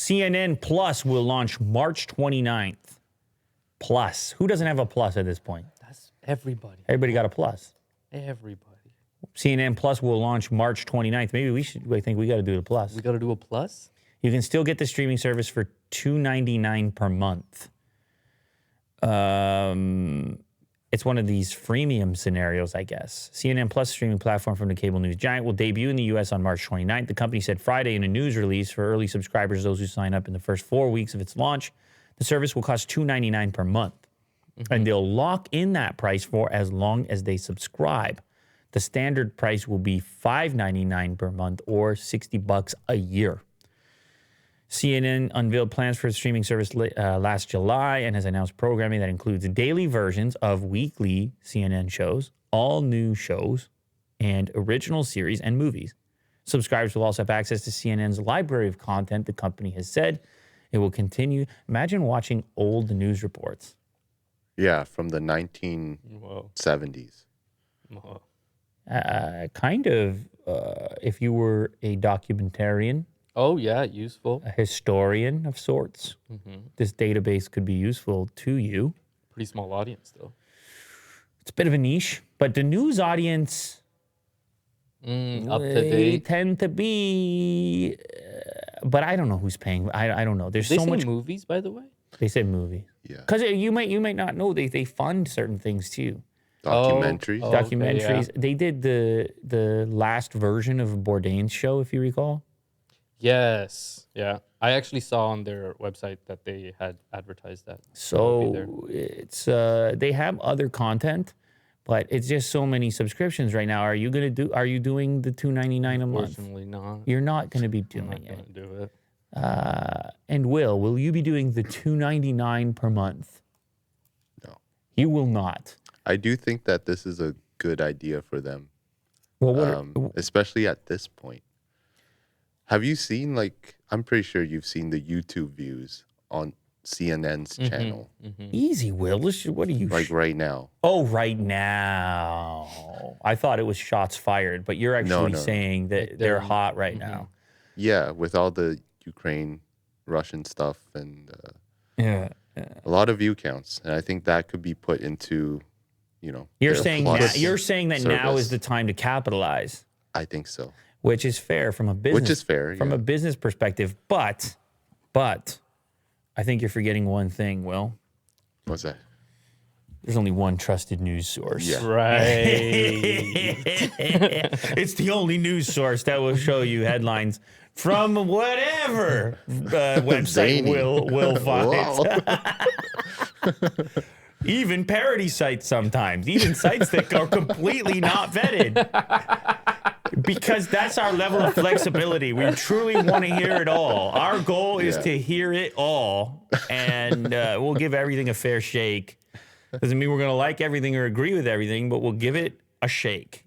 CNN Plus will launch March 29th. Plus. Who doesn't have a plus at this point? That's everybody. Everybody got a plus. Everybody. CNN Plus will launch March 29th. Maybe I think we got to do the plus. We got to do a plus? You can still get the streaming service for $2.99 per month. It's one of these freemium scenarios, I guess. CNN Plus streaming platform from the cable news giant will debut in the U.S. on March 29th. The company said Friday in a news release for early subscribers, those who sign up in the first 4 weeks of its launch, the service will cost $2.99 per month. And they'll lock in that price for as long as they subscribe. The standard price will be $5.99 per month or $60 a year. CNN unveiled plans for its streaming service last July and has announced programming that includes daily versions of weekly CNN shows, all new shows, and original series and movies. Subscribers will also have access to CNN's library of content. The company has said it will continue. Imagine watching old news reports. Yeah, from the 1970s. Whoa. Kind of, if you were a documentarian, Oh, yeah, useful. a historian of sorts, this database could be useful to you. Pretty small audience, though. It's a bit of a niche, but the news audience Up to they date. tend to be, but I don't know who's paying. I don't know. There's They so say much. movies, by the way? They said movie. Yeah. Because you might not know they fund certain things too. Documentaries. Oh, okay, Documentaries. yeah. They did the last version of Bourdain's show, if you recall. Yes. Yeah. I actually saw on their website that they had advertised that. I'll be there. So it's they have other content, but it's just so many subscriptions right now. Are you doing the $2.99 a month? Unfortunately not. You're not going to be I'm doing not it. going to do it. And will you be doing the $2.99 per month? No. You will not. I do think that this is a good idea for them, Well, what? especially at this point. Have you seen, I'm pretty sure you've seen the YouTube views on CNN's channel, Easy, Will. What are you? right now. Oh, right now. I thought it was shots fired, but you're actually no. saying that they're hot right now. Yeah, with all the Ukraine, Russian stuff and Yeah. a lot of view counts. And I think that could be put into, You're their saying plus that now is service. the time to capitalize, I think so. which is fair from a business. Which is fair, from yeah. a business perspective. But I think you're forgetting one thing, Will. What's that? There's only one trusted news source. Yeah. Right. It's the only news source that will show you headlines from whatever website Zany. will find. Wow. Even parody sites sometimes. Even sites that are completely not vetted. Because that's our level of flexibility. We truly want to hear it all. Our goal is Yeah. to hear it all, and we'll give everything a fair shake. Doesn't mean we're going to like everything or agree with everything, but we'll give it a shake.